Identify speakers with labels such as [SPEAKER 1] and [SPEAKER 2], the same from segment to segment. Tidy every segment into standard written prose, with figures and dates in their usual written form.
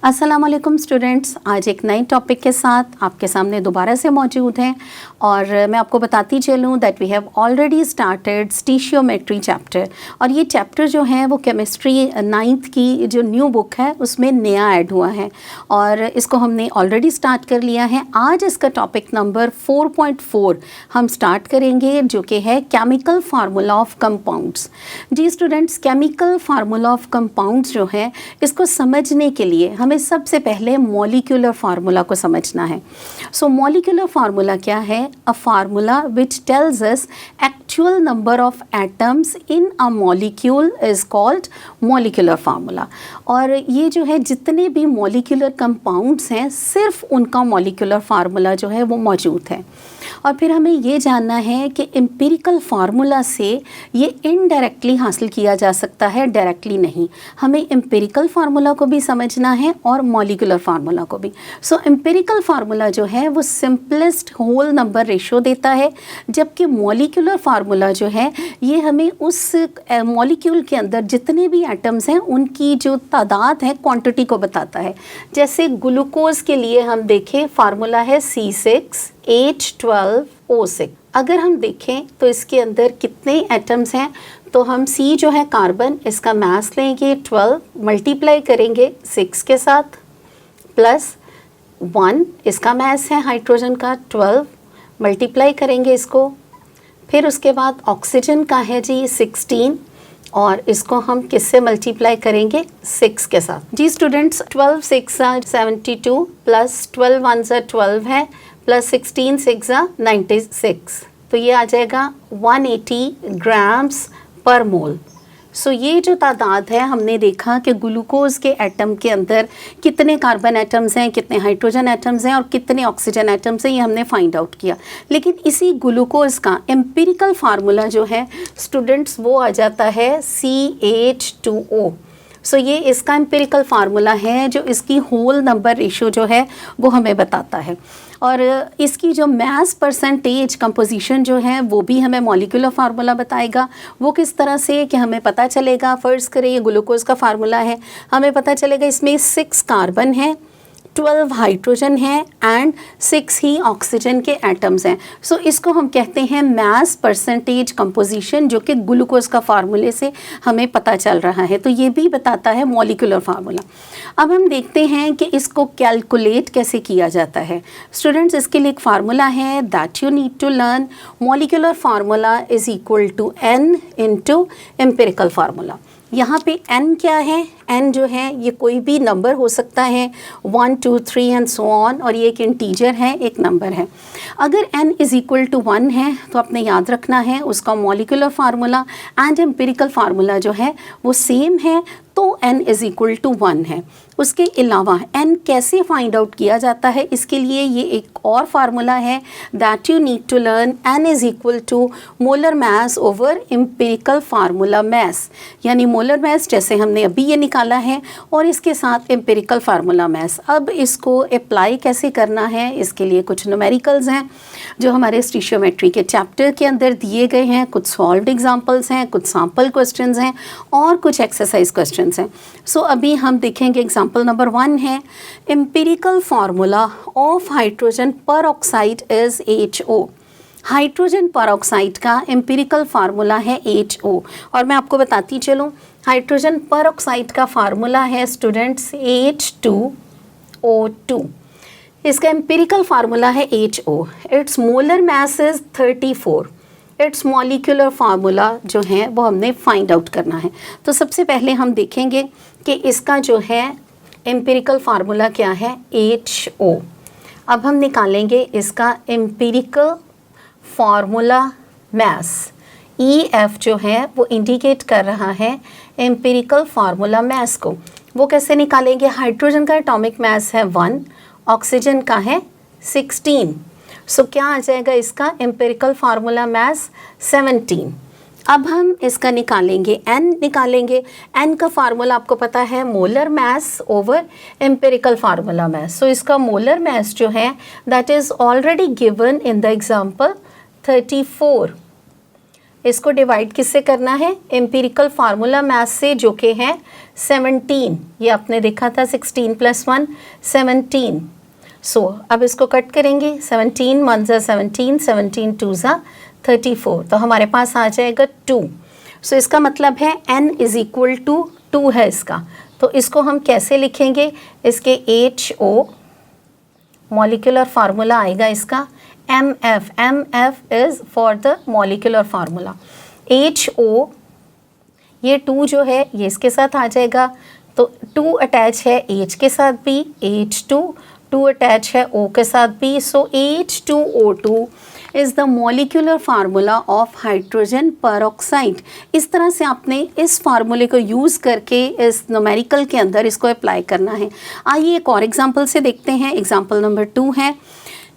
[SPEAKER 1] अस्सलाम वालेकुम स्टूडेंट्स, आज एक नए टॉपिक के साथ आपके सामने दोबारा से मौजूद हैं और मैं आपको बताती चलूँ that we have already started stoichiometry chapter. और ये चैप्टर जो है वो केमिस्ट्री 9th की जो न्यू बुक है उसमें नया ऐड हुआ है और इसको हमने ऑलरेडी स्टार्ट कर लिया है। आज इसका टॉपिक नंबर 4.4 हम स्टार्ट करेंगे जो कि है केमिकल फार्मूला ऑफ कंपाउंड्स। जी students, chemical formula of compounds जो है इसको समझने के लिए हमें सबसे पहले मॉलिक्यूलर फार्मूला को समझना है। सो मॉलिक्यूलर फार्मूला क्या है? A formula which tells us actual number of atoms in a molecule is called molecular formula. और ये जो है जितने भी मॉलिक्यूलर कंपाउंड्स हैं सिर्फ उनका मॉलिक्यूलर फार्मूला जो है वो मौजूद है। और फिर हमें ये जानना है कि एम्पिरिकल फार्मूला से ये इनडायरेक्टली हासिल किया जा सकता है, डायरेक्टली नहीं। हमें एम्पिरिकल फार्मूला को भी समझना है और मॉलिक्यूलर फार्मूला को भी। सो एम्पिरिकल फार्मूला जो है वो सिंपलेस्ट होल नंबर रेशो देता है, जबकि मॉलिक्यूलर फार्मूला जो है ये हमें उस मॉलिक्यूल के अंदर जितने भी एटम्स हैं उनकी जो तादाद है क्वांटिटी को बताता है। जैसे ग्लूकोज के लिए हम देखें फार्मूला है C6H12O6। अगर हम देखें तो इसके अंदर कितने एटम्स हैं तो हम C जो है कार्बन, इसका मास लेंगे 12, मल्टीप्लाई करेंगे 6 के साथ, प्लस 1 इसका मास है हाइड्रोजन का 12, मल्टीप्लाई करेंगे इसको। फिर उसके बाद ऑक्सीजन का है जी 16 और इसको हम किससे मल्टीप्लाई करेंगे? 6 के साथ। जी स्टूडेंट्स, 12 6 72 प्लस 12 1 12 है, प्लस 16 6 96, तो ये आ जाएगा 180 ग्राम्स पर मोल। सो ये जो तादाद है हमने देखा कि ग्लूकोज के एटम के अंदर कितने कार्बन एटम्स हैं, कितने हाइड्रोजन एटम्स हैं और कितने ऑक्सीजन एटम्स हैं, ये हमने फाइंड आउट किया। लेकिन इसी ग्लूकोज का एम्पिरिकल फार्मूला जो है स्टूडेंट्स वो आ जाता है CH2O। सो ये इसका एम्पिरिकल फार्मूला है जो इसकी होल नंबर रेशो जो है वो हमें बताता है। और इसकी जो मास परसेंटेज कंपोजिशन जो है वो भी हमें मॉलिक्यूलर फार्मूला बताएगा। वो किस तरह से कि हमें पता चलेगा, फ़र्ज़ करें ये ग्लूकोज का फार्मूला है, हमें पता चलेगा इसमें 6 कार्बन है, 12 हाइड्रोजन है एंड 6 ही ऑक्सीजन के एटम्स हैं। सो इसको हम कहते हैं मास परसेंटेज कंपोजिशन, जो कि ग्लूकोज का फार्मूले से हमें पता चल रहा है। तो ये भी बताता है मॉलिक्यूलर फार्मूला। अब हम देखते हैं कि इसको कैलकुलेट कैसे किया जाता है। स्टूडेंट्स, इसके लिए एक फार्मूला है that you need to learn. Molecular formula is equal to n into empirical formula. यहाँ पे n क्या है? n जो है ये कोई भी नंबर हो सकता है, 1 2 3 एंड सो ऑन, और ये एक इंटीजर है, एक नंबर है। अगर n इज़ इक्वल टू 1 है तो आपने याद रखना है उसका molecular formula and empirical formula जो है वो सेम है, तो n इज़ इक्वल टू 1 है। उसके अलावा n कैसे फाइंड आउट किया जाता है, इसके लिए ये एक और फार्मूला है that you need to learn. n is equal to molar mass over empirical formula mass, यानी मोलर मास जैसे हमने अभी ये निकाला है और इसके साथ एम्पिरिकल फार्मूला मास। अब इसको अप्लाई कैसे करना है, इसके लिए कुछ न्यूमेरिकल्स हैं जो हमारे स्टीशियोमेट्री के चैप्टर के अंदर दिए गए हैं। कुछ सॉल्व्ड एग्जांपल्स हैं, कुछ सैम्पल क्वेश्चंस हैं और कुछ एक्सरसाइज क्वेश्चंस हैं। सो अभी हम देखेंगे एग्जांपल नंबर 1 है एम्पिरिकल फार्मूला ऑफ हाइड्रोजन पर ऑक्साइड इज HO। हाइड्रोजन पर ऑक्साइड का एम्पिरिकल फार्मूला है HO। और मैं आपको बताती चलूँ, हाइड्रोजन पर ऑक्साइड का फार्मूला है स्टूडेंट्स H2O2। इसका एम्पिरिकल फार्मूला है HO। It's molar mass is 34। It's molecular formula जो है वो हमने फाइंड आउट करना है। तो सबसे पहले हम देखेंगे कि इसका जो है एम्पिरिकल फार्मूला क्या है, HO। अब हम निकालेंगे इसका एम्पिरिकल फार्मूला मास। EF जो है वो इंडिकेट कर रहा है एम्पिरिकल फार्मूला मास को। वो कैसे निकालेंगे? हाइड्रोजन का एटॉमिक मास है 1, ऑक्सीजन का है 16। सो क्या आ जाएगा इसका एम्पिरिकल फार्मूला मास? 17। अब हम इसका निकालेंगे n निकालेंगे। n का फार्मूला आपको पता है molar mass over empirical formula mass. So इसका मोलर मास जो है that is already given in the example 34। इसको डिवाइड किससे करना है, एम्पिरिकल फार्मूला मैथ से, जो कि है 17, ये आपने देखा था 16 + 1 17। सो अब इसको कट करेंगे, 17 1 ज़ा 17, 17 2 ज़ा 34, तो हमारे पास आ जाएगा 2। सो इसका मतलब है n = 2 है इसका। तो इसको हम कैसे लिखेंगे, इसके HO मॉलिक्यूलर फार्मूला आएगा इसका MF, MF is for the molecular formula. HO ये 2 जो है ये इसके साथ आ जाएगा, तो 2 अटैच है H के साथ भी, H2, 2 अटैच है O के साथ भी, सो H2O2 is the molecular formula of hydrogen peroxide. इस तरह से आपने इस फार्मूले को यूज़ करके इस न्यूमेरिकल के अंदर इसको अप्लाई करना है। आइए एक और एग्जांपल से देखते हैं। एग्जांपल नंबर 2 है,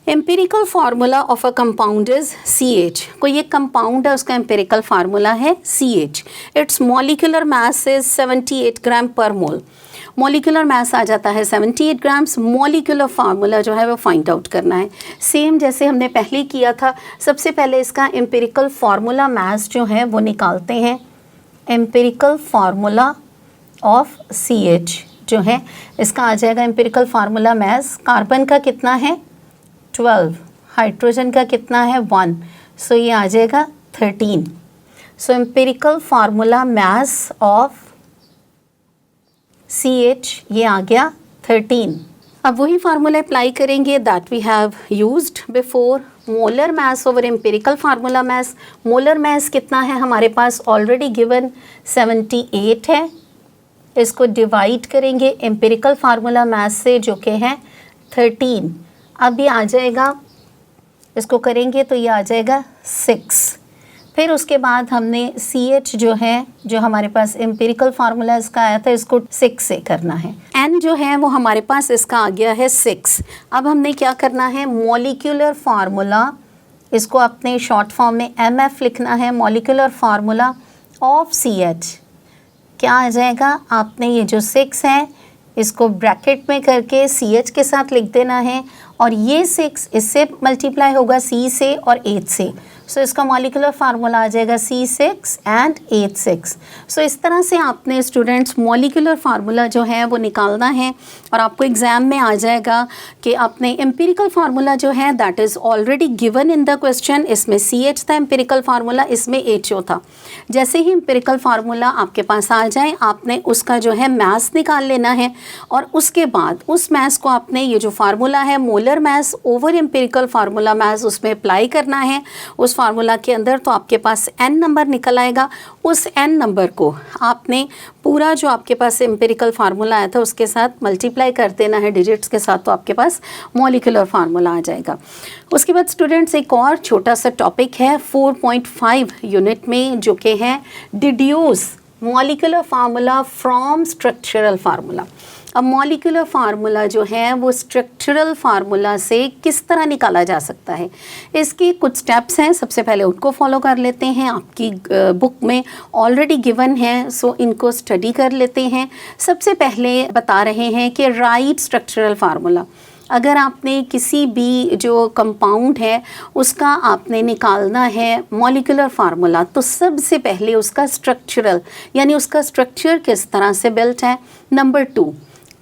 [SPEAKER 1] empirical formula of a compound is CH। कोई एक कंपाउंड है, उसका एम्पिरिकल फार्मूला है CH। It's molecular mass is 78 ग्राम पर मोल। मॉलिक्यूलर मास आ जाता है 78 ग्राम्स। मॉलिक्यूलर फार्मूला जो है वो फाइंड आउट करना है, सेम जैसे हमने पहले किया था। सबसे पहले इसका एम्पिरिकल फार्मूला मास जो है वो निकालते हैं। एम्पिरिकल फार्मूला ऑफ CH जो है इसका आ जाएगा एम्पिरिकल फार्मूला मास। कार्बन का कितना है 12, हाइड्रोजन का कितना है 1, सो ये आ जाएगा 13। So empirical formula mass of CH ये आ गया 13। अब वही फार्मूला अप्लाई करेंगे that we have used before. Molar mass over empirical formula mass. Molar mass कितना है हमारे पास, ऑलरेडी गिवन 78 है। इसको डिवाइड करेंगे एम्पिरिकल फार्मूला मास से, जो कि है 13। अब ये आ जाएगा, इसको करेंगे तो ये आ जाएगा 6। फिर उसके बाद हमने CH जो है, जो हमारे पास एम्पिरिकल फार्मूला इसका आया था, इसको 6 से करना है। N जो है वो हमारे पास इसका आ गया है 6। अब हमने क्या करना है, मॉलिक्यूलर फार्मूला, इसको अपने शॉर्ट फॉर्म में MF लिखना है। मॉलिक्यूलर फार्मूला ऑफ CH क्या आ जाएगा, आपने ये जो 6 है इसको ब्रैकेट में करके CH के साथ लिख देना है, और ये 6 इससे मल्टीप्लाई होगा C से और H से। सो इसका मॉलिक्यूलर फार्मूला आ जाएगा C6 एंड H6। सो इस तरह से आपने स्टूडेंट्स मॉलिक्यूलर फार्मूला जो है वो निकालना है, और आपको एग्ज़ाम में आ जाएगा कि आपने एम्पिरिकल फार्मूला जो है that is already given in the question. इसमें CH था एम्पिरिकल फार्मूला, इसमें HO था। जैसे ही एम्पिरिकल फार्मूला आपके पास आ जाए, आपने उसका जो है मास निकाल लेना है, और उसके बाद उस मास को आपने ये जो फार्मूला है molar mass over empirical formula मास उसमें अप्लाई करना है उस फार्मूला के अंदर। तो आपके पास n नंबर निकल आएगा। उस n नंबर को आपने पूरा जो आपके पास एम्पिरिकल फार्मूला आया था उसके साथ मल्टीप्लाई कर देना है डिजिट्स के साथ, तो आपके पास मॉलिक्यूलर फार्मूला आ जाएगा। उसके बाद स्टूडेंट्स एक और छोटा सा टॉपिक है 4.5 यूनिट में, जो कि है deduce molecular formula from structural formula. अब मॉलिक्यूलर फार्मूला जो है वो स्ट्रक्चरल फार्मूला से किस तरह निकाला जा सकता है, इसके कुछ स्टेप्स हैं। सबसे पहले उनको फॉलो कर लेते हैं, आपकी बुक में ऑलरेडी गिवन है, सो इनको स्टडी कर लेते हैं। सबसे पहले बता रहे हैं कि राइट स्ट्रक्चरल फार्मूला। अगर आपने किसी भी जो कंपाउंड है उसका आपने निकालना है मॉलिक्यूलर फार्मूला, तो सबसे पहले उसका स्ट्रक्चरल यानी उसका स्ट्रक्चर किस तरह से बिल्ट है। Number 2,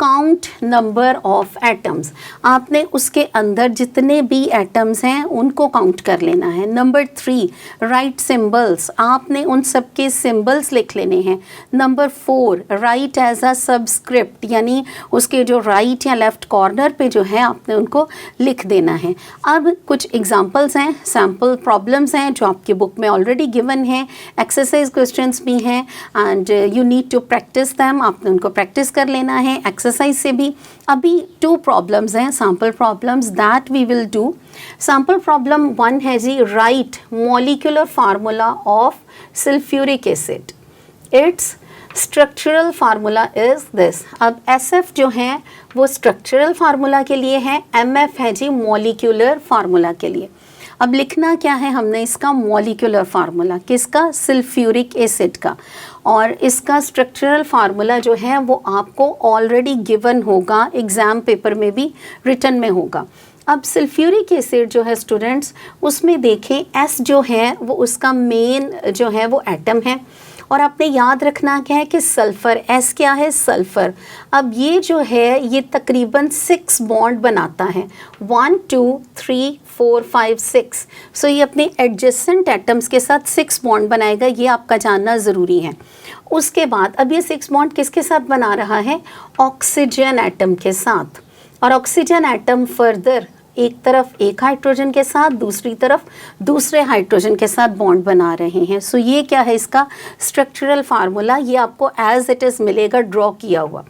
[SPEAKER 1] count number of atoms. आपने उसके अंदर जितने भी एटम्स हैं उनको काउंट कर लेना है। Number 3, write symbols. आपने उन सब के सिंबल्स लिख लेने हैं। Number 4, write as a subscript, यानी उसके जो राइट या लेफ्ट कॉर्नर पे जो है आपने उनको लिख देना है। अब कुछ एग्जांपल्स हैं, सैम्पल प्रॉब्लम्स हैं जो आपकी बुक में ऑलरेडी गिवन है, एक्सरसाइज क्वेश्चंस भी हैं, and you need to practise them. आपने उनको प्रैक्टिस कर लेना है एक्सरसाइज से भी। अभी 2 प्रॉब्लम्स हैं, sample problems that we will do. Sample problem 1 है जी, right molecular formula of sulphuric acid. It's structural formula is this. अब SF जो है वो स्ट्रक्चरल फार्मूला के लिए है, MF है जी मॉलिक्यूलर फार्मूला के लिए। अब लिखना क्या है हमने, इसका मॉलिक्यूलर फार्मूला किसका, सल्फ्यूरिक एसिड का, और इसका स्ट्रक्चरल फार्मूला जो है वो आपको ऑलरेडी गिवन होगा, एग्ज़ाम पेपर में भी रिटन में होगा। अब सल्फ्यूरिक एसिड जो है स्टूडेंट्स, उसमें देखें S जो है वो उसका मेन जो है वो एटम है, और आपने याद रखना क्या है कि सल्फ़र, S क्या है, सल्फ़र। अब ये जो है ये तकरीबन 6 बॉन्ड बनाता है, 1 2 3 4 5 6। सो ये अपने एडजेसेंट एटम्स के साथ 6 बॉन्ड बनाएगा, ये आपका जानना ज़रूरी है। उसके बाद अब ये 6 बॉन्ड किसके साथ बना रहा है, ऑक्सीजन एटम के साथ, और ऑक्सीजन एटम फर्दर एक तरफ एक हाइड्रोजन के साथ, दूसरी तरफ दूसरे हाइड्रोजन के साथ बॉन्ड बना रहे हैं। सो ये क्या है, इसका स्ट्रक्चरल फार्मूला, ये आपको एज इट इज़ मिलेगा ड्रॉ किया हुआ।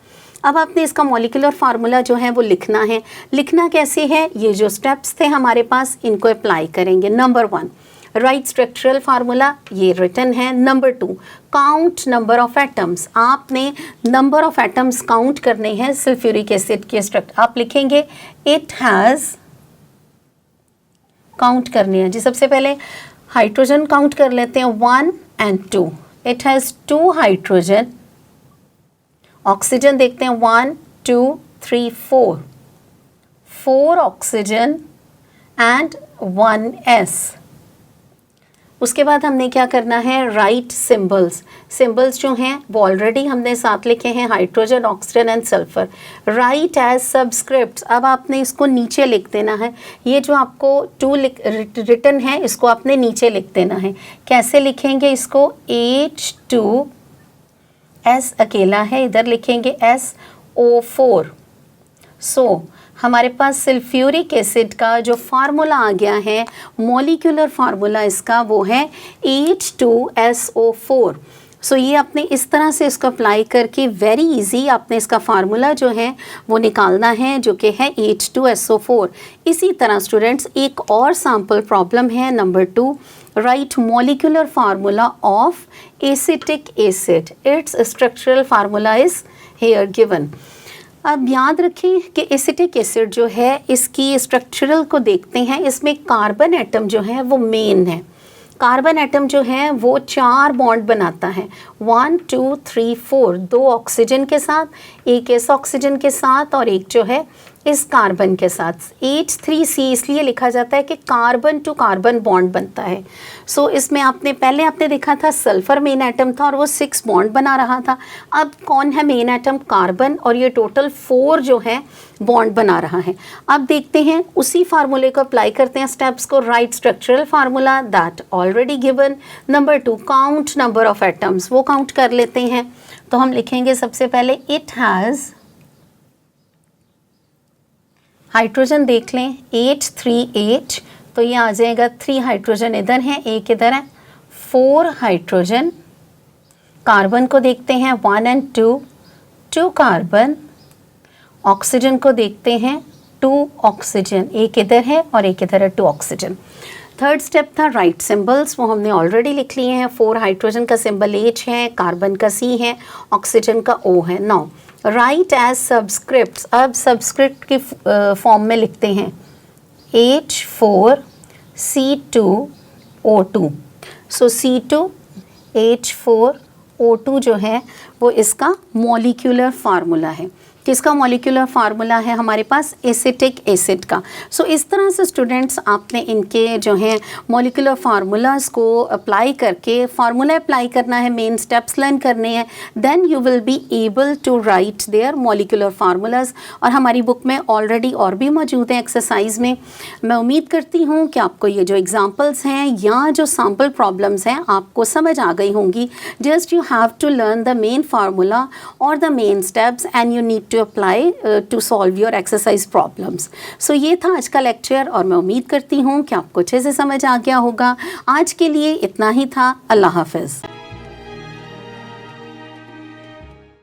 [SPEAKER 1] अब आपने इसका मॉलिक्यूलर फार्मूला जो है वो लिखना है। लिखना कैसे है, ये जो स्टेप्स थे हमारे पास इनको अप्लाई करेंगे। नंबर 1 राइट स्ट्रक्चरल फार्मूला, ये रिटन है। Number 2 count number of atoms, आपने नंबर ऑफ एटम्स काउंट करने हैं सल्फ्यूरिक एसिड के स्ट्रक्चर। आप लिखेंगे इट हैज़, काउंट करनी है जी। सबसे पहले हाइड्रोजन काउंट कर लेते हैं, 1 and 2। It has 2 hydrogen. Oxygen देखते हैं, 1 2 3 4, 4 ऑक्सीजन एंड 1 S। उसके बाद हमने क्या करना है, राइट सिंबल्स। सिंबल्स जो हैं वो ऑलरेडी हमने साथ लिखे हैं, hydrogen, oxygen and sulphur. Write as subscript, अब आपने इसको नीचे लिख देना है। ये जो आपको 2 रिटन है इसको आपने नीचे लिख देना है। कैसे लिखेंगे इसको, H2, S अकेला है, इधर लिखेंगे SO4। सो हमारे पास सल्फ्यूरिक एसिड का जो फार्मूला आ गया है, मॉलिक्यूलर फार्मूला इसका वो है H2SO4। सो ये आपने इस तरह से इसको अप्लाई करके वेरी इजी आपने इसका फार्मूला जो है वो निकालना है, जो कि है H2SO4। इसी तरह स्टूडेंट्स एक और सैम्पल प्रॉब्लम है, number 2 right molecular formula of acetic acid. It's structural formula is here given. अब याद रखें कि एसिटिक एसिड जो है इसकी स्ट्रक्चरल को देखते हैं, इसमें कार्बन एटम जो है वो मेन है। कार्बन एटम जो है वो 4 बॉन्ड बनाता है, 1 2 3 4, 2 ऑक्सीजन के साथ, एक इस ऑक्सीजन के साथ और एक जो है इस कार्बन के साथ। H3C इसलिए लिखा जाता है कि कार्बन टू कार्बन बॉन्ड बनता है। सो इसमें आपने देखा था सल्फर मेन एटम था और वो 6 बॉन्ड बना रहा था। अब कौन है मेन एटम, कार्बन, और ये टोटल 4 जो है बॉन्ड बना रहा है। अब देखते हैं उसी फार्मूले को अप्लाई करते हैं स्टेप्स को। Right structural formula that already given. Number 2 count number of atoms, वो काउंट कर लेते हैं। तो हम लिखेंगे सबसे पहले इट हैज़, हाइड्रोजन देख लें 8 3 8, तो ये आ जाएगा 3 हाइड्रोजन इधर हैं, एक इधर है, 4 हाइड्रोजन। कार्बन को देखते हैं 1 and 2, 2 कार्बन। ऑक्सीजन को देखते हैं 2 ऑक्सीजन, एक इधर है और एक इधर है, 2 ऑक्सीजन। थर्ड स्टेप था राइट सिंबल्स, वो हमने ऑलरेडी लिख लिए हैं। 4 हाइड्रोजन का सिंबल H है, कार्बन का C है, ऑक्सीजन का O है। नाउ राइट एज सबस्क्रिप्ट, अब सबस्क्रिप्ट की फॉर्म में लिखते हैं H4C2O2। सो C2H4O2 जो है वो इसका मॉलिक्यूलर फार्मूला है। किसका मॉलिक्यूलर फार्मूला है हमारे पास, एसिटिक एसिड का। सो इस तरह से स्टूडेंट्स आपने इनके जो हैं मॉलिक्यूलर फार्मूलाज को अप्लाई करके, फार्मूला अप्लाई करना है, मेन स्टेप्स लर्न करने हैं, then you will be able to write their molecular formulas. और हमारी बुक में ऑलरेडी और भी मौजूद हैं एक्सरसाइज में। मैं उम्मीद करती हूँ कि आपको ये जो एग्जाम्पल्स हैं या जो सैम्पल प्रॉब्लम्स हैं आपको समझ आ गई होंगी। Just you have to learn the main formula और the main steps and you need to apply to solve your exercise problems. So ये था आज का लेक्चर और मैं उम्मीद करती हूँ कि आपको अच्छे से समझ आ गया होगा। आज के लिए इतना ही था। अल्लाह हाफ़िज़।